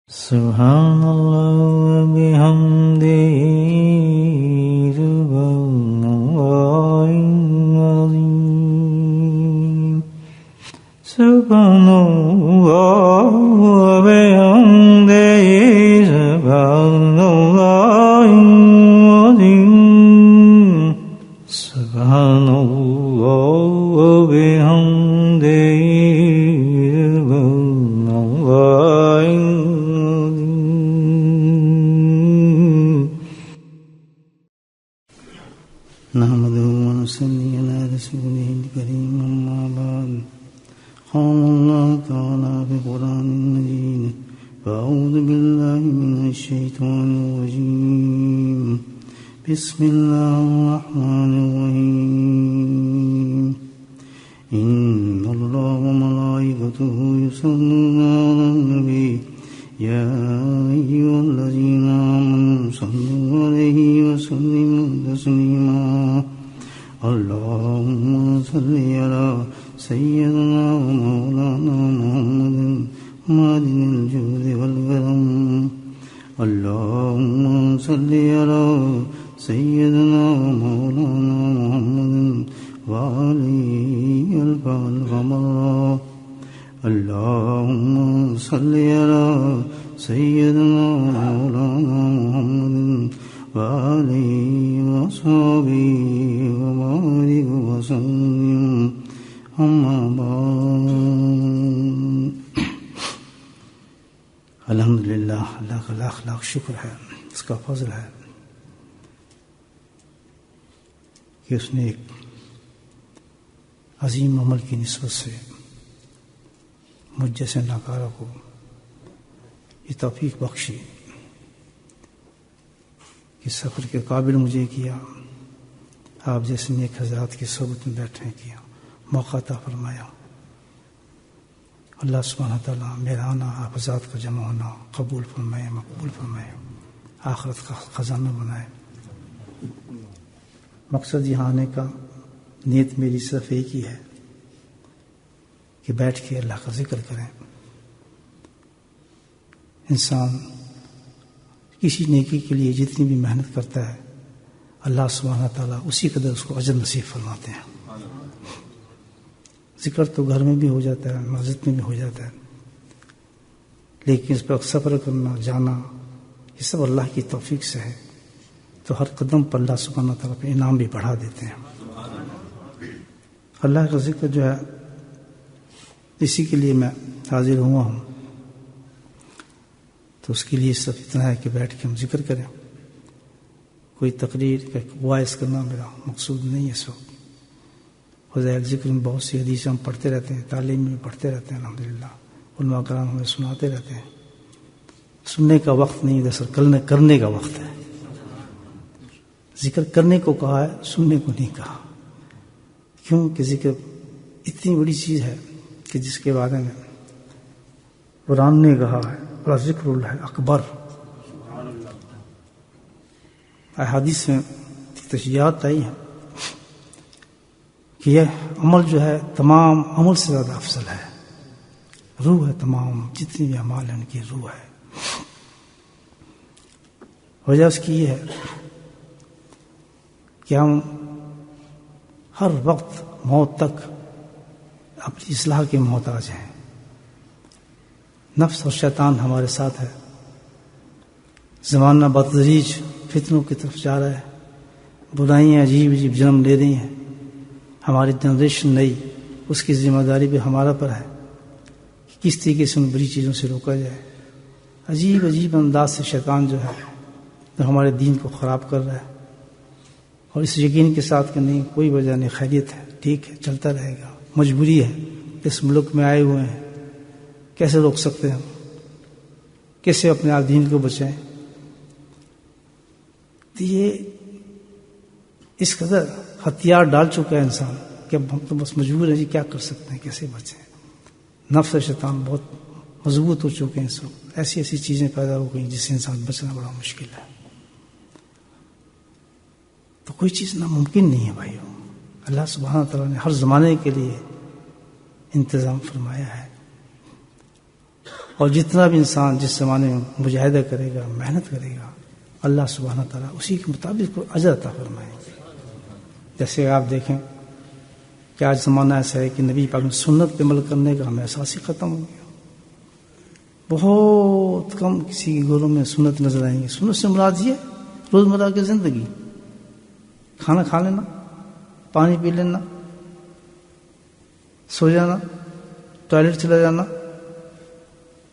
سبحان اللہ وبحمدہ سبحان اللہ العظیم سبحان اللہ وبحمدہ سبحان اللہ العظیم سبحان اللہ وبحمدہ نحمده ونصلي على رسوله الكريم أما بعد قال الله تعالى في القرآن المجيد فأعوذ بالله من الشيطان الرجيم بسم الله الرحمن الرحيم إن الله وملائكته يصلون على النبي يا أيها الذين آمنوا صلوا عليه وسلموا تسليما اللهم صل على سيدنا ومولانا محمد معدن الجود والكرم اللهم صل على سيدنا ومولانا محمد وعليه القمر اللهم صل على سيدنا ومولانا محمد وآله وصحبه وبارك وسلم أما بعد الحمدللہ اللہ کا لاکھ لاکھ شکر ہے، اس کا فضل ہے کہ اس نے ایک عظیم عمل کی نسبت سے مجھ جیسے ناکارہ کو یہ توفیق بخشی کہ سفر کے قابل مجھے کیا، آپ جیسے نیک حضرات کی صحبت میں بیٹھنے کیا موقع عطا فرمایا۔ اللہ سبحانہ تعالیٰ میرا آنا آپ حضرات کا جمع ہونا قبول فرمائے، مقبول فرمائے، آخرت کا خزانہ بنائے۔ مقصد یہاں آنے کا نیت میری صرف ایک ہی ہے کہ بیٹھ کے اللہ کا ذکر کریں۔ انسان کسی نیکی کے لیے جتنی بھی محنت کرتا ہے اللہ سبحانہ تعالیٰ اسی قدر اس کو اجر نصیب فرماتے ہیں۔ ذکر تو گھر میں بھی ہو جاتا ہے، مسجد میں بھی ہو جاتا ہے، لیکن اس پر سفر کرنا، جانا، یہ سب اللہ کی توفیق سے ہے، تو ہر قدم پر اللہ سبحانہ تعالیٰ پہ انعام بھی بڑھا دیتے ہیں۔ اللہ کا ذکر جو ہے اسی کے لیے میں حاضر ہوا ہوں، تو اس کے لیے صرف اتنا ہے کہ بیٹھ کے ہم ذکر کریں۔ کوئی تقریر کا وائس کرنا میرا مقصود نہیں ہے اس وقت۔ فضائل ذکر میں بہت سی حدیثیں ہم پڑھتے رہتے ہیں، تعلیم میں پڑھتے رہتے ہیں، الحمدللہ علماء کرام ہمیں سناتے رہتے ہیں۔ سننے کا وقت نہیں، دراصل کرنے کا وقت ہے۔ ذکر کرنے کو کہا ہے، سننے کو نہیں کہا، کیوں کہ ذکر اتنی بڑی چیز ہے کہ جس کے بارے میں قرآن نے کہا ہے بڑا ذکر اللہ اکبر۔ احادیث میں تشریحات آئی ہیں کہ یہ عمل جو ہے تمام عمل سے زیادہ افضل ہے، روح ہے، تمام جتنی بھی اعمال ہیں ان کی روح ہے۔ وجہ اس کی یہ ہے کہ ہم ہر وقت موت تک اپنی اصلاح کے محتاج ہیں۔ نفس اور شیطان ہمارے ساتھ ہے، زمانہ بتدریج فتنوں کی طرف جا رہا ہے، برائیاں عجیب عجیب جنم لے رہی ہیں۔ ہماری جنریشن نئی، اس کی ذمہ داری بھی ہمارا پر ہے کہ کس طریقے سے ان بری چیزوں سے روکا جائے۔ عجیب عجیب انداز سے شیطان جو ہے تو ہمارے دین کو خراب کر رہا ہے، اور اس یقین کے ساتھ کہ نہیں کوئی وجہ نہیں، خیریت ہے، ٹھیک ہے، چلتا رہے گا، مجبوری ہے، اس ملک میں آئے ہوئے ہیں، کیسے روک سکتے ہیں، کیسے اپنے آپ دین کو بچائیں۔ تو یہ اس قدر ہتھیار ڈال چکا ہے انسان کہ اب ہم تو بس مجبور ہیں، جی کیا کر سکتے ہیں، کیسے بچیں۔ نفس و شیطان بہت مضبوط ہو چکے ہیں اس وقت، ایسی ایسی چیزیں پیدا ہو گئی جس سے انسان بچنا بڑا مشکل ہے۔ تو کوئی چیز ناممکن نہیں ہے بھائیو، اللہ سبحانہ تعالیٰ نے ہر زمانے کے لیے انتظام فرمایا ہے۔ اور جتنا بھی انسان جس زمانے میں مجاہدہ کرے گا، محنت کرے گا، اللہ سبحانہ تعالیٰ اسی کے مطابق اجر عطا فرمائیں گے۔ جیسے آپ دیکھیں کہ آج زمانہ ایسا ہے کہ نبی پاک نے سنت پہ عمل کرنے کا ہمیں احساس ہی ختم ہو گیا۔ بہت کم کسی کے گھروں میں سنت نظر آئیں گے۔ سنت سے مراد یہ روزمرہ کی زندگی، کھانا کھا لینا، پانی پی لینا، سو جانا، ٹوائلٹ چلا جانا،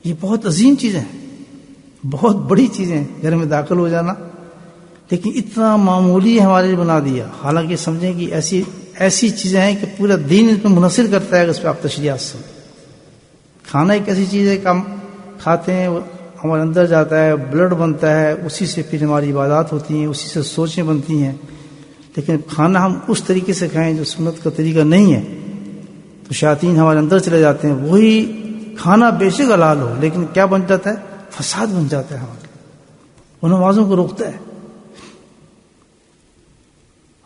یہ بہت عظیم چیزیں ہیں، بہت بڑی چیزیں ہیں، گھر میں داخل ہو جانا، لیکن اتنا معمولی ہمارے لیے بنا دیا۔ حالانکہ سمجھیں کہ ایسی چیزیں ہیں کہ پورا دین اس پہ منحصر کرتا ہے کہ اس پہ آپ تشریحات سن۔ کھانا ایک ایسی چیز ہے کہ ہم کھاتے ہیں، ہمارے اندر جاتا ہے، بلڈ بنتا ہے، اسی سے پھر ہماری عبادات ہوتی ہیں، اسی سے سوچیں بنتی ہیں۔ لیکن کھانا ہم اس طریقے سے کھائیں جو سنت کا طریقہ نہیں ہے تو شیاطین ہمارے اندر چلے جاتے ہیں۔ وہی کھانا بے شک حلال ہو لیکن کیا بن جاتا ہے؟ فساد بن جاتا ہے ہمارے، وہ نمازوں کو روکتا ہے،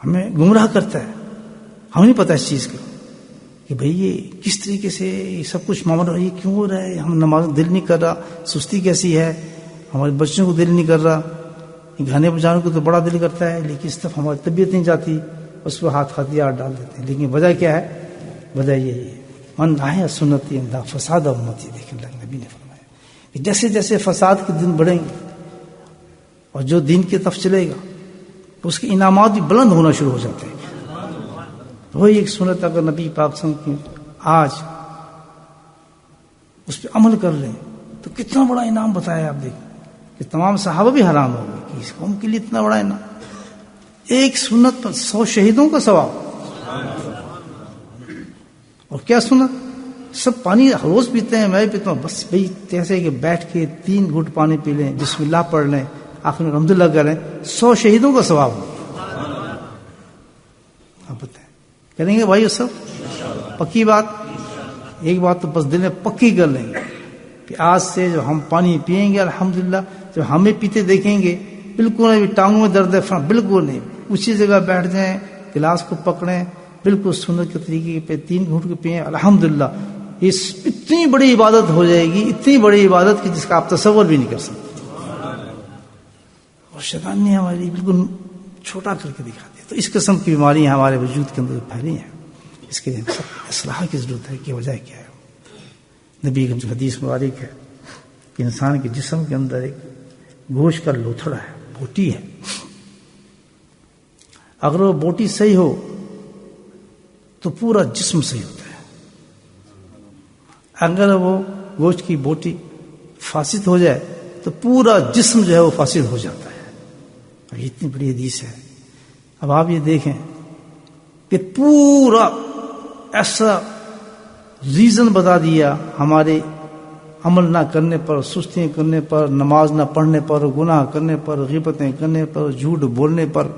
ہمیں گمراہ کرتا ہے۔ ہمیں نہیں پتہ اس چیز کا کہ بھئی یہ کس طریقے سے یہ سب کچھ معاملہ یہ کیوں ہو رہا ہے، ہم نماز دل نہیں کر رہا، سستی کیسی ہے، ہمارے بچوں کو دل نہیں کر رہا، گانے بجانے کو تو بڑا دل کرتا ہے لیکن اس طرف ہماری طبیعت نہیں جاتی، اس پہ ہتھیار ڈال دیتے ہیں۔ لیکن وجہ کیا ہے؟ وجہ یہی ہے من آئے سنتی اندھا فساد امتی۔ دیکھیں نبی نے فرمایا کہ جیسے جیسے فساد کے دن بڑھیں گے اور جو دین کی طرف چلے گا اس کے انعامات بھی بلند ہونا شروع ہو جاتے ہیں۔ وہی ایک سنت اگر نبی پاک صلی اللہ علیہ وسلم کی آج اس پہ عمل کر لیں تو کتنا بڑا انعام بتایا آپ دیکھیں کہ تمام صحابہ بھی حیران ہو گئے کہ اس قوم کے لیے اتنا بڑا انعام، ایک سنت پر 100 شہیدوں کا ثواب۔ اور کیا سنت؟ سب پانی روز پیتے ہیں، میں پیتا ہوں، بس بھائی جیسے کہ بیٹھ کے 3 گھٹ پانی پی لیں، بسم اللہ پڑھ لیں، آخر میں الحمدللہ کریں، 100 شہیدوں کا ثواب ہو۔ آپ بتائیں کریں گے بھائی؟ سب پکی بات، ایک بات تو بس دل میں پکی کر لیں گے کہ آج سے جو ہم پانی پیئیں گے الحمدللہ، جب ہمیں پیتے دیکھیں گے بالکل نہیں ٹانگوں میں درد ہے، بالکل نہیں، اسی جگہ بیٹھ جائیں، گلاس کو پکڑیں، بالکل سنت کے طریقے پہ 3 گھونٹ کے پئیں، الحمدللہ یہ اتنی بڑی عبادت ہو جائے گی، اتنی بڑی عبادت کہ جس کا آپ تصور بھی نہیں کر سکتے۔ اور شیطان نے ہماری بالکل چھوٹا کر کے دکھا دیا۔ تو اس قسم کی بیماریاں ہمارے وجود کے اندر پھیلی ہیں، اس کے لیے اصلاح کی ضرورت ہے کہ وجہ کیا ہے۔ نبی کی حدیث مبارک ہے کہ انسان کے جسم کے اندر ایک گوشت کا لوتھڑا ہے، بوٹی ہے، اگر وہ بوٹی صحیح ہو تو پورا جسم صحیح ہوتا ہے، اگر وہ گوشت کی بوٹی فاسد ہو جائے تو پورا جسم جو ہے وہ فاسد ہو جاتا ہے۔ اور یہ اتنی بڑی حدیث ہے۔ اب آپ یہ دیکھیں کہ پورا ایسا ریزن بتا دیا ہمارے عمل نہ کرنے پر، سستیاں کرنے پر، نماز نہ پڑھنے پر، گناہ کرنے پر، غیبتیں کرنے پر، جھوٹ بولنے پر،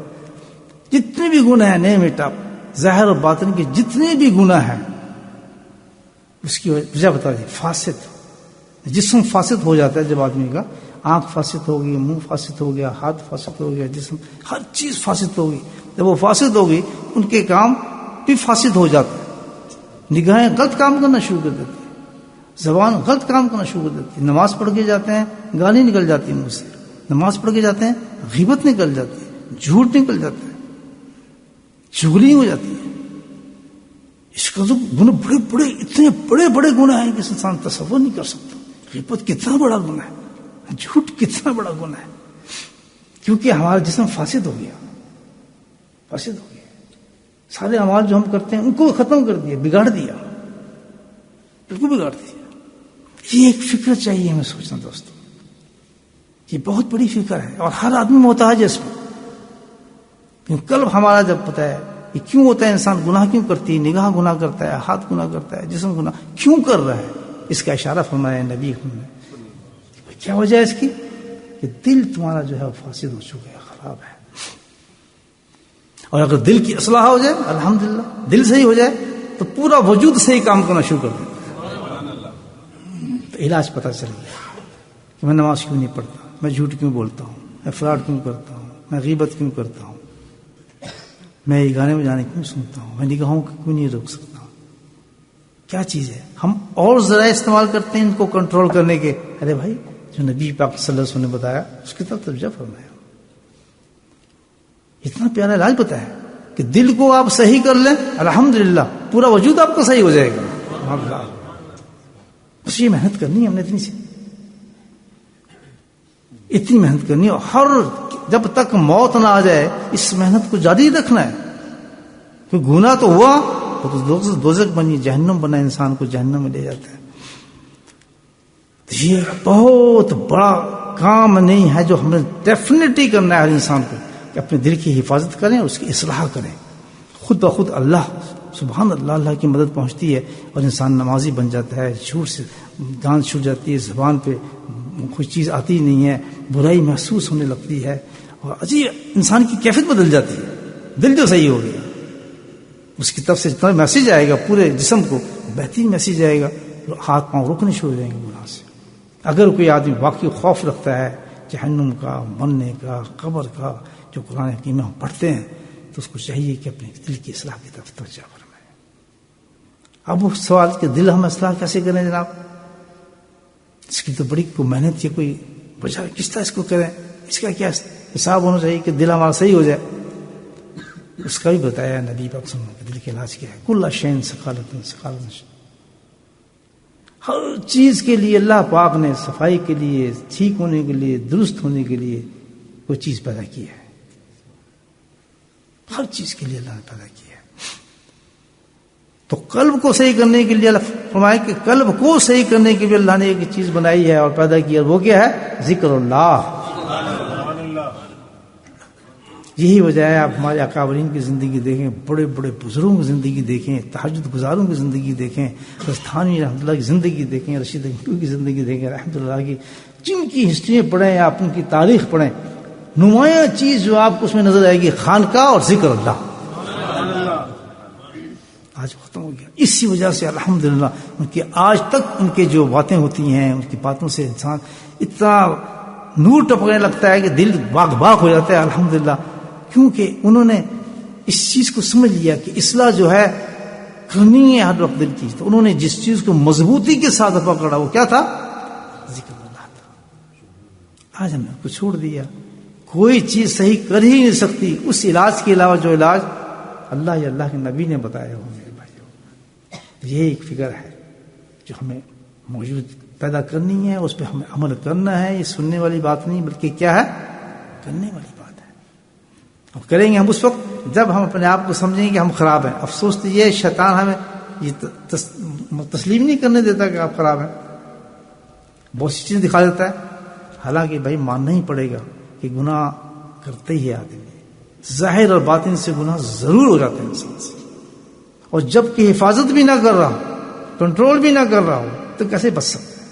جتنے بھی گناہ ہیں نہیں مٹا، ظاہر اور باطن کے جتنے بھی گناہ ہیں اس کی وجہ بتا دی۔ فاسد جسم فاسد ہو جاتا ہے جب آدمی کا آنکھ فاسد ہو گئی، منہ فاسد ہو گیا، ہاتھ فاسد ہو گیا، جسم ہر چیز فاسد ہو گئی۔ جب وہ فاسد ہو گئی ان کے کام بھی فاسد ہو جاتے ہیں، نگاہیں غلط کام کرنا شروع کر دیتی ہیں، زبان غلط کام کرنا شروع کر دیتی ہے، نماز پڑھ کے جاتے ہیں گالی نکل جاتی ہے منہ سے، نماز پڑھ کے جاتے ہیں غیبت نکل جاتی ہے، جھوٹ نکل جاتا ہے، چغلی ہو جاتی ہے۔ اس کا گناہ بڑے بڑے اتنے بڑے بڑے گناہ ہیں کہ انسان تصور نہیں کر سکتا۔ غیبت کتنا بڑا گناہ ہے، جھوٹ کتنا بڑا گناہ ہے، کیونکہ ہمارا جسم فاسد ہو گیا، فاسد ہو گیا۔ سارے اعمال جو ہم کرتے ہیں ان کو ختم کر دیا، بگاڑ دیا، بالکل بگاڑ دیا۔ یہ ایک فکر چاہیے ہمیں سوچنا دوستوں، یہ بہت بڑی فکر ہے اور ہر آدمی محتاج ہے اس میں۔ قلب ہمارا جب پتہ ہے یہ کیوں ہوتا ہے، انسان گناہ کیوں کرتی ہے، نگاہ گناہ کرتا ہے، ہاتھ گناہ کرتا ہے، جسم گناہ کیوں کر رہا ہے، اس کا اشارہ فرمایا نبی نے۔ کیا وجہ ہے اس کی؟ کہ دل تمہارا جو ہے وہ فاسد ہو چکا ہے، خراب ہے۔ اور اگر دل کی اصلاح ہو جائے، الحمدللہ دل صحیح ہو جائے تو پورا وجود صحیح کام کرنا شروع کر دیتا ہے۔ تو علاج پتہ چل گیا کہ میں نماز کیوں نہیں پڑھتا، میں جھوٹ کیوں بولتا ہوں، میں فراڈ کیوں کرتا ہوں، میں غیبت کیوں کرتا ہوں، میں یہ گانے بجانے کیوں سنتا ہوں، میں نگاہوں کو کیوں نہیں روک سکتا ہوں۔ کیا چیز ہے. ہم اور ذرائع استعمال کرتے ہیں ان کو کنٹرول کرنے کے. ارے بھائی جو نبی پاک صلی اللہ علیہ وسلم نے بتایا اس کی طرف توجہ فرمایا. اتنا پیارا علاج بتایا کہ دل کو آپ صحیح کر لیں, الحمدللہ پورا وجود آپ کا صحیح ہو جائے گا. بس یہ محنت کرنی ہے ہم نے اتنی محنت کرنی ہے. اور ہر جب تک موت نہ آ جائے اس محنت کو جاری رکھنا ہے. کوئی گناہ تو ہوا تو دوزخ بنی, جہنم بنا, انسان کو جہنم میں لے جاتا ہے. یہ بہت بڑا کام نہیں ہے جو ہمیں ڈیفینیٹلی کرنا ہے ہر انسان کو, کہ اپنے دل کی حفاظت کریں اور اس کی اصلاح کریں. خود بخود اللہ سبحان اللہ, اللہ کی مدد پہنچتی ہے اور انسان نمازی بن جاتا ہے. جھوٹ سے جان چھوٹ جاتی ہے, زبان پہ کوئی چیز آتی نہیں ہے, برائی محسوس ہونے لگتی ہے, اور عجیب انسان کی کیفیت بدل جاتی ہے. دل جو صحیح ہو گیا اس کی طرف سے جتنا میسیج آئے گا پورے جسم کو بہترین میسیج آئے گا, ہاتھ پاؤں رکنے شروع ہو جائیں گے گناہ سے. اگر کوئی آدمی واقعی خوف رکھتا ہے جہنم کا, مرنے کا, قبر کا, جو قرآن حکیم میں ہم پڑھتے ہیں, تو اس کو چاہیے کہ اپنے دل کی اصلاح کی طرف توجہ فرمائے. اب وہ سوال کہ دل ہم اصلاح کیسے کریں جناب, اس کی تو بڑی کوئی محنت ہے, کوئی وجہ کس طرح اس کو کریں, اس کا کیا حساب ہونا چاہیے کہ دل ہمارا صحیح ہو جائے. اس کا بھی بتایا نبی پاک صلی اللہ علیہ وسلم, دل کے علاج کیا ہے. کل شین سقالت, ہر چیز کے لیے اللہ پاک نے صفائی کے لیے, ٹھیک ہونے کے لیے, درست ہونے کے لیے کوئی چیز پیدا کی ہے. ہر چیز کے لیے اللہ نے پیدا کی ہے. تو قلب کو صحیح کرنے کے لیے اللہ فرمائے کہ قلب کو صحیح کرنے کے لیے اللہ نے ایک چیز بنائی ہے اور پیدا کی ہے, وہ کیا ہے؟ ذکر اللہ. یہی وجہ ہے آپ ہمارے اکابرین کی زندگی دیکھیں, بڑے بڑے بزرگوں کی زندگی دیکھیں, تہجد گزاروں کی زندگی دیکھیں, رستھانی رحمۃ اللہ کی زندگی دیکھیں, رشید گنگو کی زندگی دیکھیں رحمۃ اللہ کی, جن کی ہسٹری پڑھیں آپ ان کی تاریخ پڑھیں, نمایاں چیز جو آپ کو اس میں نظر آئے گی خانقاہ اور ذکر اللہ. آج ختم ہو گیا. اسی وجہ سے الحمدللہ ان کی آج تک ان کے جو باتیں ہوتی ہیں, ان کی باتوں سے انسان اتنا نور ٹپکنے لگتا ہے کہ دل باغ باغ ہو جاتا ہے الحمدللہ, کیونکہ انہوں نے اس چیز کو سمجھ لیا کہ اصلاح جو ہے کرنی ہے ہر وقت دل کی. تو انہوں نے جس چیز کو مضبوطی کے ساتھ پکڑا وہ کیا تھا؟ ذکر اللہ تھا. آج ہم نے کو چھوڑ دیا. کوئی چیز صحیح کر ہی نہیں سکتی اس علاج کے علاوہ جو علاج اللہ یا اللہ کے نبی نے بتایا ہو. میرے بھائیو, یہ ایک فکر ہے جو ہمیں موجود پیدا کرنی ہے, اس پہ ہمیں عمل کرنا ہے. یہ سننے والی بات نہیں بلکہ کیا ہے؟ کرنے والی بات ہے. اور کریں گے ہم اس وقت جب ہم اپنے آپ کو سمجھیں کہ ہم خراب ہیں. افسوس تو یہ شیطان ہمیں یہ تسلیم نہیں کرنے دیتا کہ آپ خراب ہیں. بہت سی چیزیں دکھا دیتا ہے, حالانکہ بھائی ماننا ہی پڑے گا کہ گناہ کرتے ہی آدمی ظاہر اور باطن سے گناہ ضرور ہو جاتے ہیں انسان سے. اور جب کہ حفاظت بھی نہ کر رہا ہو, کنٹرول بھی نہ کر رہا ہو, تو کیسے بچ سکتا ہے؟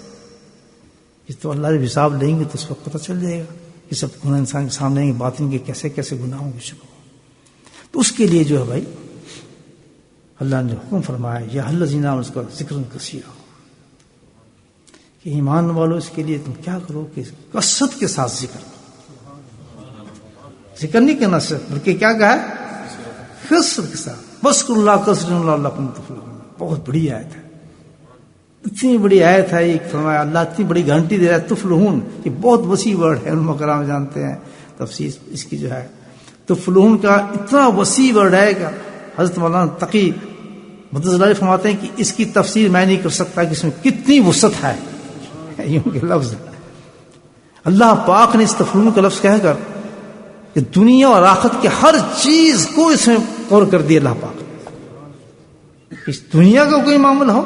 یہ تو اللہ جب حساب لیں گے تو اس وقت پتہ چل جائے گا کہ سب گناہ انسان کے سامنے آئیں گے, باطن کے کیسے کیسے گناہوں کے شروع. تو اس کے لیے جو ہے بھائی اللہ نے حکم فرمایا یا الذین آمنوا اس کا ذکر کثیر, کہ ایمان والو اس کے لیے تم کیا کرو کہ کثرت کے ساتھ ذکر نہیں کرنا صرف, بلکہ کیا کہا ہے؟ کثرت کے ساتھ. وذکروا اللہ کثیرا لعلکم تفلحون. بہت بڑی آیت ہے, اتنی بڑی آیت ہے یہ. فرمایا اللہ اتنی بڑی گارنٹی دے رہا ہے. تفلحون یہ بہت وسیع ورڈ ہے, علماء کرام جانتے ہیں تفسیر اس کی جو ہے. تفلحون کا اتنا وسیع ورڈ ہے کہ حضرت مولانا تقی مدثر اللہ علیہ فرماتے ہیں کہ اس کی تفسیر میں نہیں کر سکتا کہ اس میں کتنی وسعت ہے. یوں کہ لفظ اللہ پاک نے اس تفلحون کا لفظ کہہ کر کہ دنیا اور آخرت کے ہر چیز کو اس میں کور کر دیا اللہ پاک. اس دنیا کا کوئی معاملہ ہو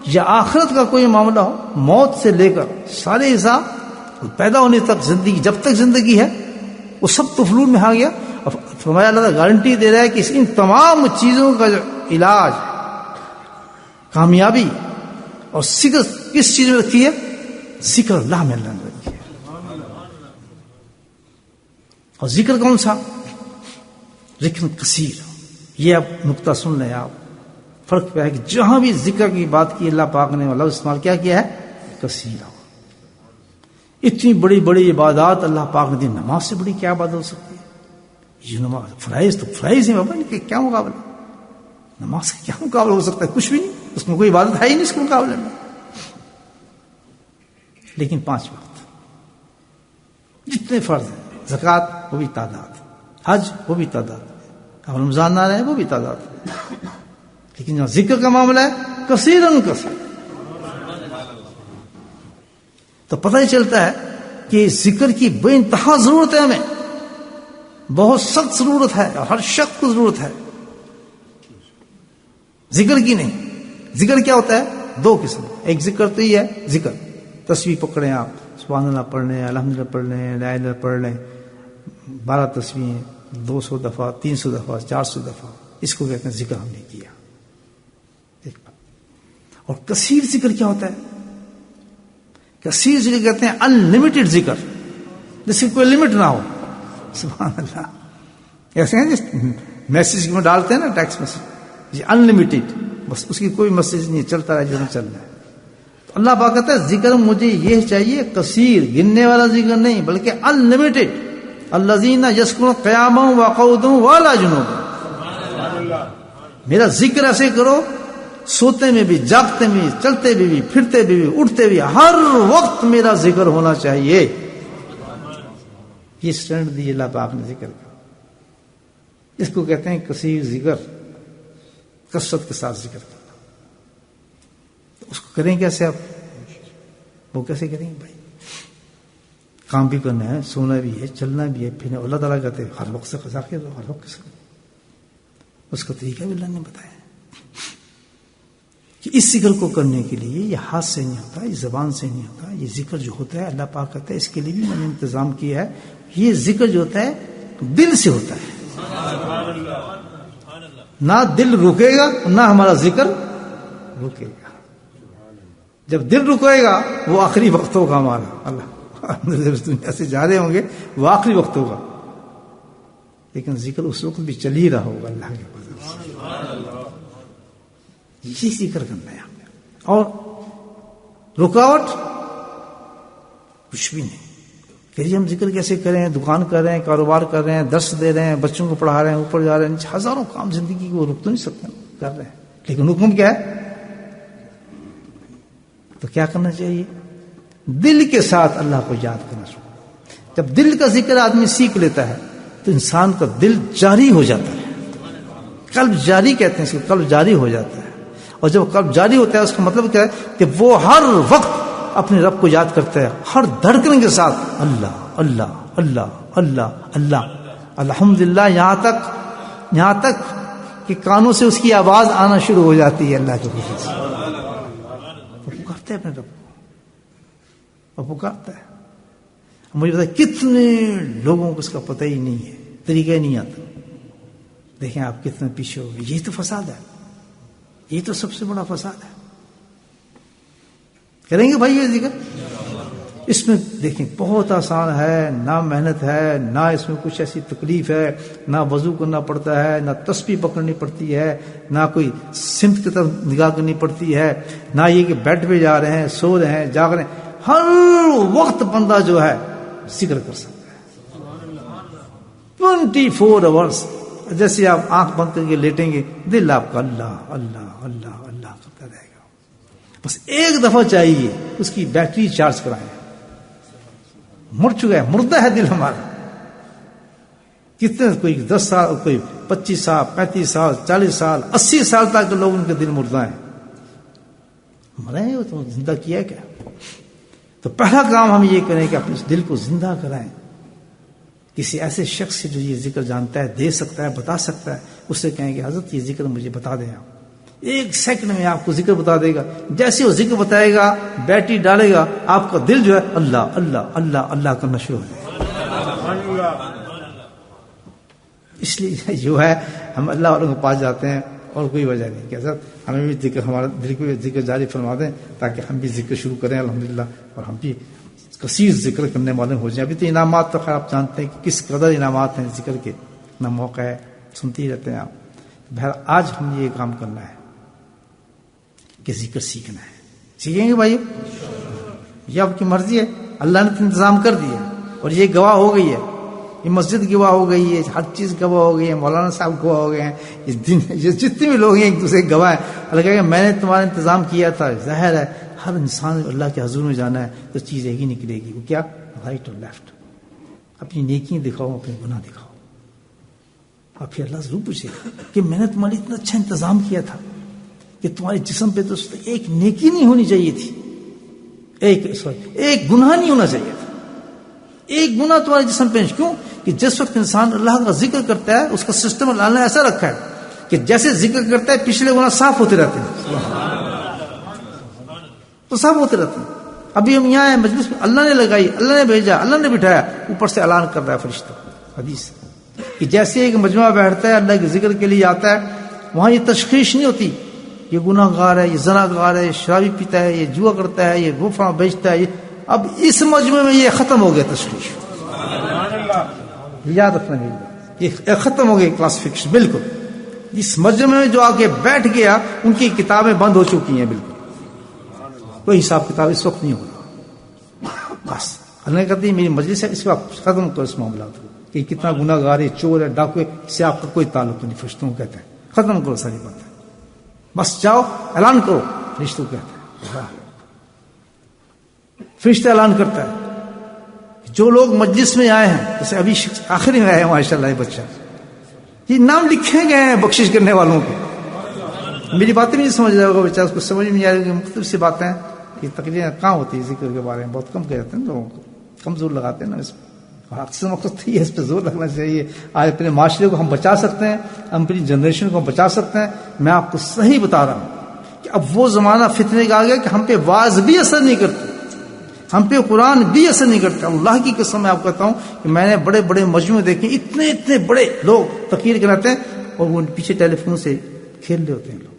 یا آخرت کا کوئی معاملہ ہو, موت سے لے کر سارے حساب پیدا ہونے تک زندگی, جب تک زندگی ہے وہ سب تفلون میں آ گیا. اور فرمایا اللہ گارنٹی دے رہا ہے کہ ان تمام چیزوں کا جو علاج, کامیابی اور ذکر کس چیز میں رکھی ہے؟ ذکر اللہ میں اللہ نے رکھی ہے. اور ذکر کون سا؟ ذکر کثیر. یہ اب نقطہ سن لیں آپ, فرق کیا ہے کہ جہاں بھی ذکر کی بات کی اللہ پاک نے لفظ استعمال کیا ہے؟ کثیر. اتنی بڑی بڑی عبادات اللہ پاک نے دی, نماز سے بڑی کیا عبادت ہو سکتی ہے؟ یہ نماز فرائض تو فرائض ہیں بابا, ان کے کیا مقابلہ؟ نماز کا کیا مقابلہ ہو سکتا ہے؟ کچھ بھی نہیں. اس میں کوئی عبادت ہے ہی نہیں اس کے مقابلے میں. لیکن 5 وقت جتنے فرض ہیں، زکوٰۃ وہ بھی تعداد، حج وہ بھی تعداد، اور رمضان نہ رہے وہ بھی تعداد. لیکن جہاں ذکر کا معاملہ ہے کثیرن کثیر، تو پتہ ہی چلتا ہے کہ ذکر کی بے انتہا ضرورت ہے، ہمیں بہت سخت ضرورت ہے، اور ہر شخص کو ضرورت ہے ذکر کی. نہیں، ذکر کیا ہوتا ہے؟ 2 قسم. ایک ذکر تو یہ ہے ذکر، تسبیح پکڑیں آپ، سبحان اللہ پڑھ لیں، الحمدللہ پڑھ لیں، لا الہ پڑھ لیں، 12 تسبیحیں 200 دفعہ، 300 دفعہ، 400 دفعہ، اس کو کہتے ہیں ذکر ہم نے کیا. اور کثیر ذکر کیا ہوتا ہے؟ کثیر ذکر کہتے ہیں انلمیٹڈ ذکر، جس کی کوئی لمٹ نہ ہو. سبحان اللہ. ایسے ہیں جس میسج میں ڈالتے ہیں نا، ٹیکسٹ میسج، یہ انلمیٹڈ، بس اس کی کوئی میسج نہیں، چلتا رہے جو چل رہا ہے. تو اللہ پاک کہتا ہے ذکر مجھے یہ چاہیے کثیر، گننے والا ذکر نہیں بلکہ انلمیٹڈ. الذین یذکرون قیاما وقعودا وعلی جنوبہم. میرا ذکر ایسے کرو، سوتے میں بھی، جاگتے میں بھی، چلتے بھی، پھرتے بھی، اٹھتے بھی، ہر وقت میرا ذکر ہونا چاہیے. یہ سٹینڈرڈ دی اللہ پاک نے ذکر کا. اس کو کہتے ہیں کثیر ذکر، کثرت کے ساتھ ذکر کرنا. تو اس کو کریں کیسے آپ؟ وہ کیسے کریں گے بھائی؟ کام بھی کرنا ہے، سونا بھی ہے، چلنا بھی ہے، پھر اللہ تعالیٰ کہتے ہیں ہر وقت سے قضا کر دو، ہر وقت سے. اس کا طریقہ بھی اللہ نے بتایا کہ اس ذکر کو کرنے کے لیے یہ ہاتھ سے نہیں ہوتا، یہ زبان سے نہیں ہوتا. یہ ذکر جو ہوتا ہے اللہ پاک کہتا ہے اس کے لیے بھی میں نے انتظام کیا ہے. یہ ذکر جو ہوتا ہے دل سے ہوتا ہے. نہ دل رکے گا نہ ہمارا ذکر رکے گا. جب دل رکے گا وہ آخری وقت ہوگا ہمارا. اللہ دنیا سے جا رہے ہوں گے وہ آخری وقت ہوگا، لیکن ذکر اس وقت بھی چل ہی رہا ہوگا اللہ کے فضل سے. یہ ذکر کرنا ہے ہمیں. اور رکاوٹ کچھ بھی نہیں. کہ ہم ذکر کیسے کریں؟ دکان کر رہے ہیں، کاروبار کر رہے ہیں، درس دے رہے ہیں، بچوں کو پڑھا رہے ہیں، اوپر جا رہے ہیں، ہزاروں کام زندگی کو رک تو نہیں سکتے، کر رہے ہیں. لیکن حکم کیا ہے؟ تو کیا کرنا چاہیے؟ دل کے ساتھ اللہ کو یاد کرنا شروع. جب دل کا ذکر آدمی سیکھ لیتا ہے تو انسان کا دل جاری ہو جاتا ہے. قلب جاری کہتے ہیں اس کو، قلب جاری ہو جاتا ہے. اور جب قلب جاری ہوتا ہے اس کا مطلب کیا ہے؟ کہ وہ ہر وقت اپنے رب کو یاد کرتا ہے، ہر دھڑکن کے ساتھ اللہ اللہ اللہ اللہ اللہ الحمدللہ، یہاں تک کہ کانوں سے اس کی آواز آنا شروع ہو جاتی ہے اللہ کے فضل سے. وہ پکارتا ہے اپنے رب کو، وہ پکارتا ہے. مجھے پتا ہے کتنے لوگوں کو اس کا پتہ ہی نہیں ہے، طریقہ ہی نہیں آتا. دیکھیں آپ کتنے پیچھے ہو گئے. یہی تو فساد ہے، یہ تو سب سے بڑا فساد ہے. کریں گے بھائی یہ ذکر؟ اس میں دیکھیں بہت آسان ہے، نہ محنت ہے، نہ اس میں کچھ ایسی تکلیف ہے، نہ وضو کرنا پڑتا ہے، نہ تسبیح پکڑنی پڑتی ہے، نہ کوئی سمت کی طرف نگاہ کرنی پڑتی ہے، نہ یہ کہ بیڈ پہ جا رہے ہیں، سو رہے ہیں، جاگ رہے ہیں. ہر وقت بندہ جو ہے ذکر کر سکتا ہے 24 آورس. جیسے آپ آنکھ بند کر کے لیٹیں گے دل آپ کا اللہ اللہ اللہ اللہ کرتا رہے گا. بس ایک دفعہ چاہیے اس کی بیٹری چارج کرائیں. مر چکا ہے، مردہ ہے دل ہمارا. کتنے کوئی 10 سال، کوئی 25 سال، 35 سال، 40 سال، 80 سال تک لوگ ان کے دل مردہ ہیں. مرے ہیں وہ تو زندہ کیا کیا؟ تو پہلا کام ہم یہ کریں کہ اپنے اس دل کو زندہ کرائیں. کسی ایسے شخص سے جو یہ ذکر جانتا ہے، دے سکتا ہے، بتا سکتا ہے، اس سے کہیں گے حضرت یہ ذکر مجھے بتا دیں. آپ 1 سیکنڈ میں آپ کو ذکر بتا دے گا. جیسے وہ ذکر بتائے گا، بیٹری ڈالے گا، آپ کا دل جو ہے اللہ اللہ اللہ اللہ کرنا شروع ہو جائے گا. اس لیے جو ہے ہم اللہ والوں کے پاس جاتے ہیں اور کوئی وجہ نہیں کہ حضرت ہمیں بھی ذکر، ہمارا دل کو ذکر جاری فرما دیں تاکہ ہم بھی ذکر شروع کریں الحمدللہ، اور ہم بھی کثیر ذکر کرنے والے ہو جائیں. ابھی تو انعامات تو خیر آپ جانتے ہیں کہ کس قدر انعامات ہیں ذکر کے، نہ موقع ہے، سنتے ہی رہتے ہیں آپ. بہر آج ہم یہ کام کرنا ہے کہ ذکر سیکھنا ہے. سیکھیں گے بھائی؟ یہ آپ کی مرضی ہے، اللہ نے تو انتظام کر دیا اور یہ گواہ ہو گئی ہے. یہ مسجد گواہ ہو گئی ہے، ہر چیز گواہ ہو گئی ہے، مولانا صاحب گواہ ہو گئے ہیں، یہ جتنے بھی لوگ ہیں ایک دوسرے کے گواہ ہیں. اللہ کہے گا میں نے تمہارا انتظام کیا تھا. ظاہر ہے ہر انسان اللہ کے حضور میں جانا ہے تو چیز ایک ہی نکلے گی، وہ کیا؟ رائٹ اور لیفٹ. اپنی نیکیاں دکھاؤ، اپنے گناہ دکھاؤ. اور پھر اللہ ضرور پوچھے گا کہ میں نے تمہارے اتنا اچھا انتظام کیا تھا کہ تمہارے جسم پہ تو ایک نیکی نہیں ہونی چاہیے تھی، ایک گناہ نہیں ہونا چاہیے تھا. ایک گناہ تمہارے جسم پہ. کیوں؟ کہ جس وقت انسان اللہ کا ذکر کرتا ہے اس کا سسٹم اللہ نے ایسا رکھا ہے کہ جیسے ذکر کرتا ہے پچھلے گناہ صاف ہوتے رہتے ہیں، تو صاف ہوتے رہتے ہیں. ابھی ہم یہاں ہیں مجلس میں، اللہ نے لگائی، اللہ نے بھیجا، اللہ نے بٹھایا، اوپر سے اعلان کر رہا ہے فرشتہ. حدیث کہ جیسے ایک مجموعہ بیٹھتا ہے اللہ کے ذکر کے لیے آتا ہے، وہاں یہ تشخیص نہیں ہوتی یہ گناہ گار ہے، یہ زنا گار ہے، یہ شرابی پیتا ہے، یہ جوا کرتا ہے، یہ گفا بیچتا ہے. اب اس مجموعے میں یہ ختم ہو گیا تشخیص. یاد رکھنا یہ ختم ہو گئی کلاسیفیکیشن بالکل. اس مجموعے میں جو آگے بیٹھ گیا ان کی کتابیں بند ہو چکی ہیں بالکل. کوئی حساب کتاب اس وقت نہیں ہوگا. بس اللہ نے کہتی ہے میری مجلس ہے، اس کو آپ ختم کرو اس معاملات کو کہ کتنا گناہ گار ہے، چور ہے، ڈاکو ہے، اس سے آپ کا کوئی تعلق نہیں. فرشتوں کو کہتے ہیں ختم کرو ساری باتیں، بس جاؤ اعلان کرو. فرشتوں کو کہتے ہیں، فرشتہ اعلان کرتا ہے جو لوگ مجلس میں آئے ہیں، جیسے ابھی آخری میں آئے ہیں ماشاء اللہ یہ بچہ، یہ نام لکھے گئے ہیں بخشش کرنے والوں کے. میری باتیں نہیں سمجھ رہا ہوگا بچہ، اس کو سمجھ میں نہیں آ رہی. مختلف سی باتیں یہ تقریباً کہاں ہوتی ہے ذکر کے بارے میں، بہت کم کہتے ہیں لوگوں کو، کم زور لگاتے ہیں نا اس میں. اکثر مقصد یہ اس پہ زور لگنا چاہیے. آج اپنے معاشرے کو ہم بچا سکتے ہیں، ہم اپنی جنریشن کو ہم بچا سکتے ہیں. میں آپ کو صحیح بتا رہا ہوں کہ اب وہ زمانہ فتنے کا آ گیا کہ ہم پہ واعظ بھی اثر نہیں کرتے، ہم پہ قرآن بھی اثر نہیں کرتا. اللہ کی قسم میں آپ کہتا ہوں کہ میں نے بڑے بڑے مجموعے دیکھے، اتنے اتنے بڑے لوگ تقریر کراتے ہیں اور وہ پیچھے ٹیلی فون سے کھیل رہے ہوتے ہیں. لوگ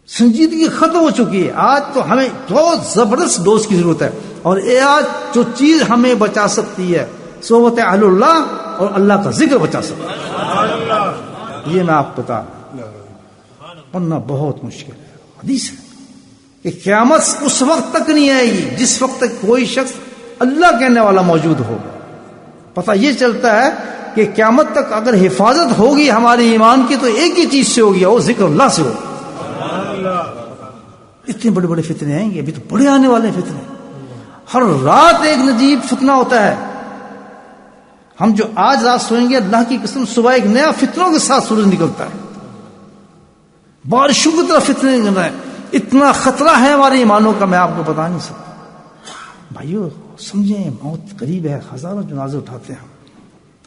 سنجیدگی ختم ہو چکی ہے. آج تو ہمیں بہت زبردست ڈوز کی ضرورت ہے، اور آج جو چیز ہمیں بچا سکتی ہے صحبت اہل اللہ اور اللہ کا ذکر بچا سکتا ہے. یہ میں آپ کو بتا رہا ہوں، ورنہ بہت مشکل ہے. حدیث ہے کہ قیامت اس وقت تک نہیں آئے گی جس وقت تک کوئی شخص اللہ کہنے والا موجود ہوگا. پتہ یہ چلتا ہے کہ قیامت تک اگر حفاظت ہوگی ہمارے ایمان کی تو ایک ہی چیز سے ہوگی، وہ ذکر اللہ سے ہوگا. اتنے بڑے بڑے فتنے آئیں گے، ابھی تو بڑے آنے والے فتنے. ہر رات ایک نجیب فتنہ ہوتا ہے. ہم جو آج رات سوئیں گے اللہ کی قسم صبح ایک نیا فتنوں کے ساتھ سورج نکلتا ہے، بارشوں کی طرح فتنے نکل رہے ہیں. اتنا خطرہ ہے ہمارے ایمانوں کا میں آپ کو بتا نہیں سکتا. بھائیو سمجھیں موت قریب ہے. ہزاروں جنازے اٹھاتے ہیں،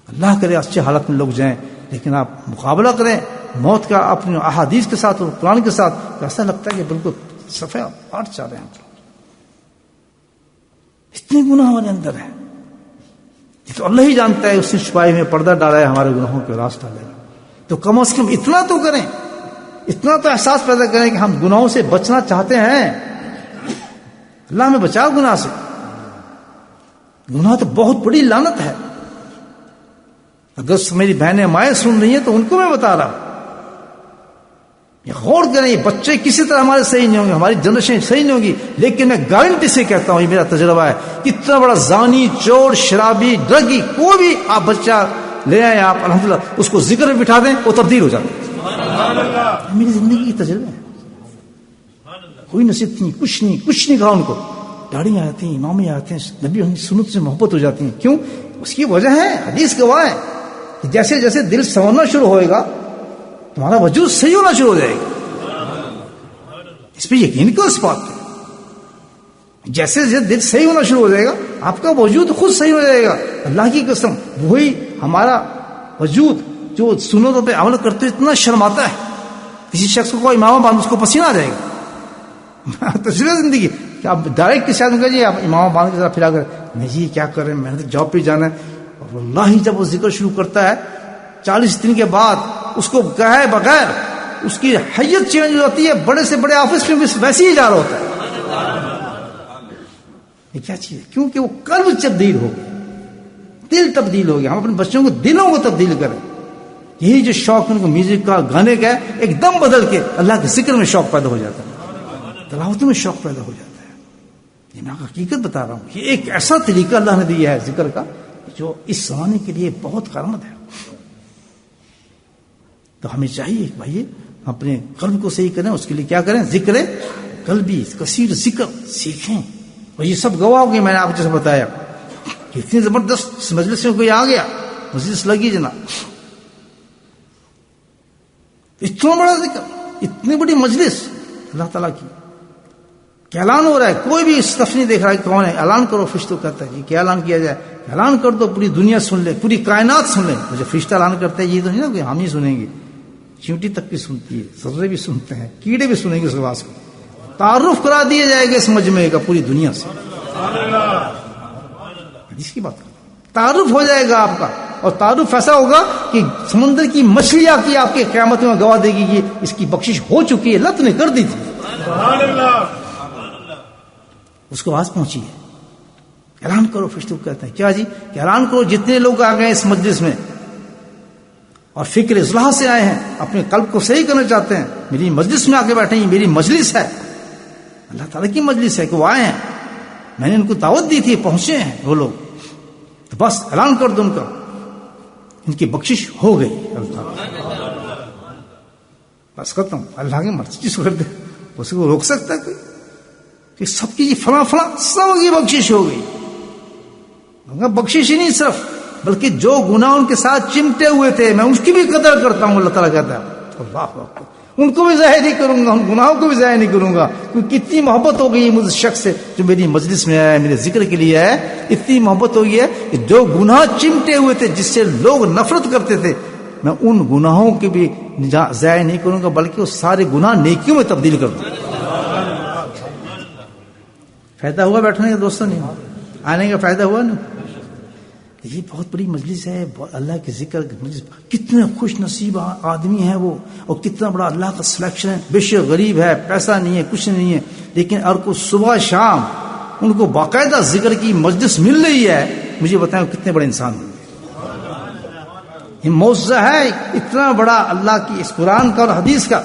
اللہ کرے اچھے حالت میں لوگ جائیں، لیکن آپ مقابلہ کریں موت کا اپنے احادیث کے ساتھ اور قرآن کے ساتھ، ایسا لگتا ہے کہ بالکل صفحہ پاٹ چاہ رہے ہیں. اتنے گناہ ہمارے اندر ہیں، یہ تو اللہ ہی جانتا ہے. اس نے چھپائے میں پردہ ڈالا ہے ہمارے گناہوں کے راستہ ڈالے گا. تو کم از کم اتنا تو کریں، اتنا تو احساس پیدا کریں کہ ہم گناہوں سے بچنا چاہتے ہیں. اللہ ہمیں بچاؤ گناہ سے. گناہ تو بہت بڑی لعنت ہے. اگر میری بہنیں مائیں سن رہی ہیں تو ان کو میں بتا رہا ہوں، یہ غور کریں. یہ بچے کسی طرح ہمارے صحیح نہیں ہوں گے، ہماری جنریشن صحیح نہیں ہوگی، لیکن میں گارنٹی سے کہتا ہوں، یہ میرا تجربہ ہے، اتنا بڑا زانی، چور، شرابی، ڈرگی کوئی بھی آپ بچہ لے آئیں، آپ الحمدللہ اس کو ذکر میں بٹھا دیں، وہ تبدیل ہو جاتا ہے. میری زندگی کی تجربہ ہے. کوئی نصیحت نہیں، کچھ نہیں کہا ان کو. داڑھی آتی ہیں، امام آتے ہیں، نبی سنت سے محبت ہو جاتی ہیں. کیوں؟ اس کی وجہ ہے حدیث گواہ ہے کہ جیسے جیسے دل سنورنا شروع ہوئے گا تمہارا وجود صحیح ہونا شروع ہو جائے گا. اس پہ یقین کرو. اس بات پہ جیسے جیسے دل صحیح ہونا شروع ہو جائے گا آپ کا وجود خود صحیح ہو جائے گا. اللہ کی قسم وہی ہمارا وجود جو سنتوں پہ عمل کرتے اتنا شرماتا ہے، کسی شخص کو امام باندھ اس کو پسینہ آ جائے گا. تجربہ زندگی کہ آپ ڈائریکٹ کسی آدمی کہیے آپ امام باندھ کے ساتھ پھرا کر نہیں جی کیا کر رہے ہیں، میں نے تو جاب پہ جانا ہے. اور واللہ جب وہ ذکر شروع کرتا ہے 40 دن کے بعد اس کو کہے بغیر اس کی حیت چینج ہو جاتی ہے. بڑے سے بڑے آفس میں بھی ویسے ہی جا رہا ہوتا ہے. یہ کیا چیز ہے؟ کیونکہ وہ قلب تبدیل ہو گیا، دل تبدیل ہو گیا. ہم اپنے بچوں کو دلوں کو تبدیل کریں. یہی جو شوق ان کو میوزک کا، گانے کا ہے، ایک دم بدل کے اللہ کے ذکر میں شوق پیدا ہو جاتا ہے، تلاوت میں شوق پیدا ہو جاتا ہے. یہ میں حقیقت بتا رہا ہوں. یہ ایک ایسا طریقہ اللہ نے دیا ہے ذکر کا جو اس زمانے کے لیے بہت کرامت ہے. تو ہمیں چاہیے کہ بھائی اپنے قلب کو صحیح کریں. اس کے لیے کیا کریں؟ ذکر قلبی، کثیر ذکر سیکھیں. اور یہ سب گواہ ہوگی. میں نے آپ جیسے بتایا کہ اتنی زبردست مجلس میں کوئی آ گیا، مجلس لگی جناب، اتنا بڑا ذکر، اتنی بڑی مجلس اللہ تعالیٰ کی، کیا اعلان ہو رہا ہے. کوئی بھی اس طرف نہیں دیکھ رہا ہے کون ہے. اعلان کرو. فرشتوں کہتا ہے کہ کیا اعلان کیا جائے؟ اعلان کر دو، پوری دنیا سن لے، پوری کائنات سن لے. مجھے فرشتہ اعلان کرتا ہے، یہ تو نہیں نا کہ ہم ہی سنیں گے. چیونٹی تک بھی سنتی ہے، ذرے بھی سنتے ہیں، کیڑے بھی سنیں گے اس آواز کو. تعارف کرا دیا جائے گا اس مجمع کا پوری دنیا سے. حدیث کی بات کریں، تعارف ہو جائے گا آپ کا. اور تعارف ایسا ہوگا کہ سمندر کی مچھلیاں کی آپ کے قیامت میں گواہ دے گی کہ اس کی بخشش ہو چکی ہے، اللہ تو نے کر دی تھی. اس کو آواز پہنچی ہے. اعلان کرو. فرشتوں کہتے ہیں کیا جی؟ کہ اعلان کرو جتنے لوگ آ گئے اس مجلس میں اور فکر اصلاح سے آئے ہیں، اپنے قلب کو صحیح کرنا چاہتے ہیں، میری مجلس میں آ کے بیٹھے ہیں. میری مجلس ہے، اللہ تعالیٰ کی مجلس ہے کہ وہ آئے ہیں. میں نے ان کو دعوت دی تھی، پہنچے ہیں وہ لوگ. تو بس اعلان کر دو ان کا، ان کی بخشش ہو گئی. اللہ بس ختم. اللہ کی مرضی کر دے، اس کو روک سکتا ہے کوئی؟ کہ سب کی فلاں فلاں سب کی بخشش ہو گئی. بخشش ہی نہیں صرف، بلکہ جو گناہ ان کے ساتھ چمٹے ہوئے تھے میں اس کی بھی قدر کرتا ہوں. اللہ تعالیٰ کہتا ہے اللہ اکبر، ان کو بھی ضائع نہیں کروں گا، ان گناہوں کو بھی ضائع نہیں کروں گا. کیونکہ کتنی محبت ہو گئی ہے مجھ شخص سے جو میری مجلس میں آیا ہے، میرے ذکر کے لیے آیا ہے. اتنی محبت ہو گئی ہے کہ جو گناہ چمٹے ہوئے تھے جس سے لوگ نفرت کرتے تھے، میں ان گناہوں کے بھی ضائع نہیں کروں گا، بلکہ وہ سارے گناہ نیکیوں میں تبدیل کر دوں. فائدہ ہوا بیٹھنے کا دوستوں؟ نہیں آنے کا فائدہ ہوا نہیں. یہ بہت بڑی مجلس ہے، اللہ کے ذکر کی مجلس. کتنے خوش نصیب آدمی ہیں وہ، اور کتنا بڑا اللہ کا سلیکشن ہے. بے شک غریب ہے، پیسہ نہیں ہے، کچھ نہیں ہے، لیکن اور کو صبح شام ان کو باقاعدہ ذکر کی مجلس مل رہی ہے. مجھے بتائیں کتنے بڑے انسان ہوں گے. یہ معجزہ ہے اتنا بڑا اللہ کی اس قرآن کا اور حدیث کا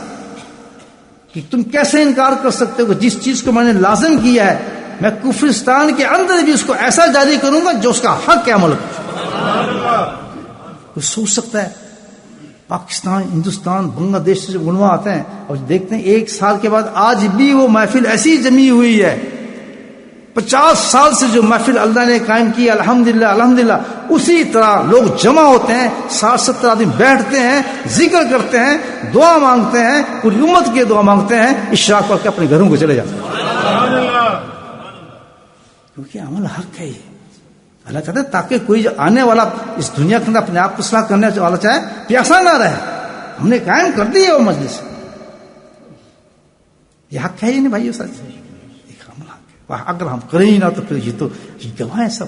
کہ تم کیسے انکار کر سکتے ہو کہ جس چیز کو میں نے لازم کیا ہے میں کفرستان کے اندر بھی اس کو ایسا جاری کروں گا جو اس کا حق ہے عمل کرے. کوئی سوچ سکتا ہے؟ پاکستان، ہندوستان، بنگلہ دیش سے جو علماء آتے ہیں اور دیکھتے ہیں 1 سال کے بعد آج بھی وہ محفل ایسی جمی ہوئی ہے. 50 سال سے جو محفل اللہ نے قائم کی الحمدللہ الحمدللہ، اسی طرح لوگ جمع ہوتے ہیں، 60-70 آدمی بیٹھتے ہیں، ذکر کرتے ہیں، دعا مانگتے ہیں، پوری امت کی دعا مانگتے ہیں، اشراق کر کے اپنے گھروں کو چلے جاتے ہیں. کیونکہ عمل حق ہے. یہ اللہ کہتا ہے تاکہ کوئی جو آنے والا اس دنیا کے اندر اپنے آپ کو اصلاح کرنے والا چاہے پیاسا نہ رہے. ہم نے قائم کر دی ہے وہ مجلس. یہ حق ہے ہی نہیں بھائی. سچ ایک عمل حق ہے. اگر ہم کریں ہی نہ تو پھر یہ تو گواہ ہے سب.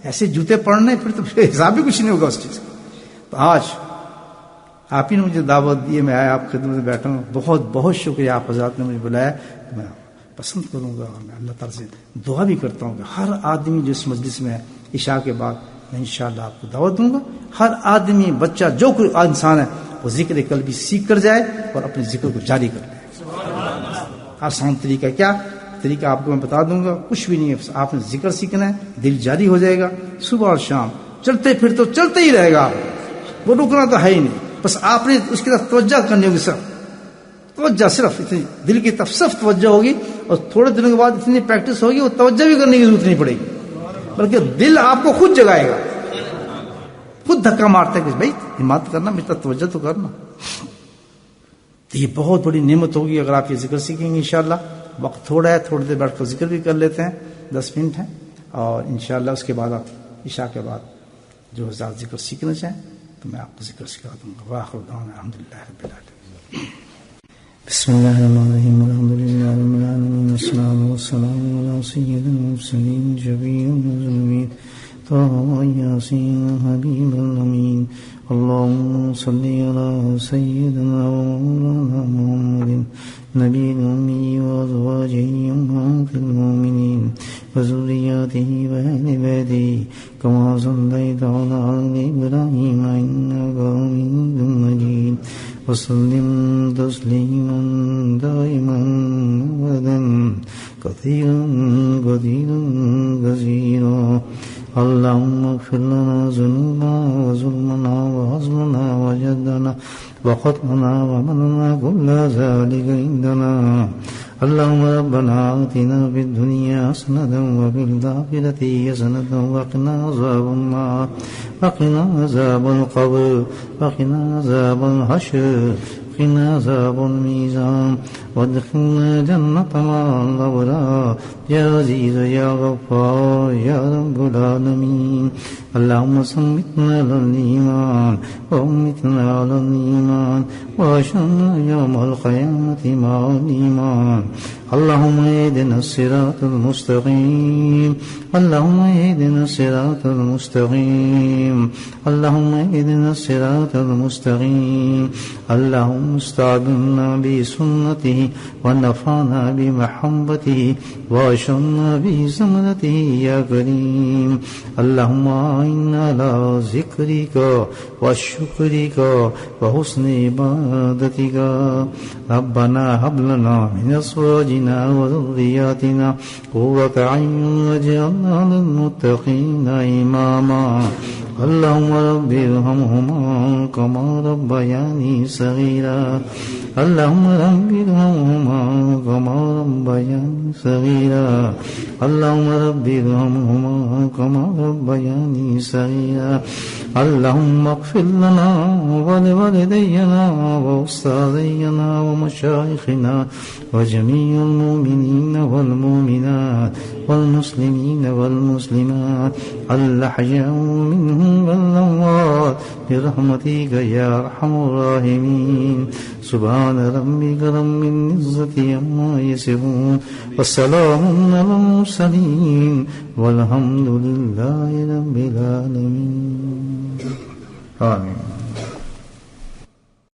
ایسے جوتے پڑھنے پھر تو حساب بھی کچھ نہیں ہوگا اس چیز کا. تو آج آپ ہی نے مجھے دعوت دی ہے، میں آیا آپ خدمت میں بیٹھا ہوں. بہت بہت شکریہ آپ حضرات نے مجھے بلایا. میں پسند کروں گا، میں اللہ تعالیٰ سے دعا بھی کرتا ہوں کہ ہر آدمی جو اس مجلس میں ہے عشاء کے بعد میں انشاءاللہ آپ کو دعوت دوں گا. ہر آدمی، بچہ، جو کوئی انسان ہے وہ ذکر قلبی سیکھ کر جائے اور اپنے ذکر کو جاری کر لے. آسان طریقہ کیا طریقہ آپ کو میں بتا دوں گا. کچھ بھی نہیں ہے، آپ نے ذکر سیکھنا ہے، دل جاری ہو جائے گا. صبح اور شام چلتے پھر تو چلتے ہی رہے گا، وہ رکنا تو ہے ہی نہیں. بس آپ نے اس کی طرف توجہ کرنی ہوگی. سر توجہ صرف اتنی دل کی طرف صرف توجہ ہوگی، اور تھوڑے دنوں کے بعد اتنی پریکٹس ہوگی وہ توجہ بھی کرنے کی ضرورت نہیں پڑے گی، بلکہ دل آپ کو خود جگائے گا، خود دھکا مارتا ہے کہ بھائی ہمت کرنا، میری طرف توجہ تو کرنا. تو یہ بہت بڑی نعمت ہوگی اگر آپ یہ ذکر سیکھیں گے انشاءاللہ. وقت تھوڑا ہے، تھوڑی دیر بیٹھ کر ذکر بھی کر لیتے ہیں، 10 منٹ ہیں، اور انشاءاللہ اس کے بعد آپ عشاء کے بعد جو حضرات ذکر سیکھنا چاہیں تو میں آپ کو ذکر سکھا دوں گا. وآخر دعوانا الحمدللہ رب العالمین. بسم اللہ الرحمن الرحیم. الحمدللہ رب العالمین، والصلاة والسلام علی سید المرسلین شفیع المذنبین طه یاسین حبیب الامین. اللهم صل على سيدنا ومولانا محمد نبي الأمي وأزواجه أمهات المؤمنين وذرياته وأهل بيته كما صليت على آل إبراهيم إنك حميد مجيد. وسلم تسليما دائما أبدا كثيرا كثيرا كثيرا اللهم اغفر لنا ذنوبنا وظلمنا وهزلنا وجدنا وخطأنا ومننا كل ذلك عندنا. اللهم ربنا آتنا في الدنيا حسنة وفي الآخرة حسنة وقنا عذاب النار وقنا عذاب القبر وقنا عذاب الحشر وقنا عذاب الميزان وادخلنا جنة مع الأبرار يا عزيز يا غفار يا رب العالمين. اللهم ثبتنا على الإيمان وأمتنا على الإيمان وأحشرنا يوم القيامة مع الإيمان. اللهم اهدنا الصراط المستقيم اللهم اهدنا الصراط المستقيم اللهم اهدنا الصراط المستقيم. اللهم استعملنا بسنته ونفعنا بمحبته وأشرنا بزمرته يا كريم. اللهم أعنا على ذكرك وشكرك وحسن عبادتك. ربنا هب لنا من أزواجنا وذرياتنا قرة أعين واجعلنا للمتقين إماما. اللهم رب ارحمهما كما ربياني صغيرا اللهم رب ارحمهما كما ربياني صغيرا اللهم رب ارحمهما كما ربياني صغيرا. اللهم اغفر لنا ولوالدينا وأستاذينا ومشايخنا وجميع المؤمنين والمؤمنات والمسلمين والمسلمات الأحياء منهم والأموات برحمتك يا أرحم الراحمين. سبحان ربك رب العزة عما يصفون والسلام على المرسلين والحمد لله رب العالمين. آمين.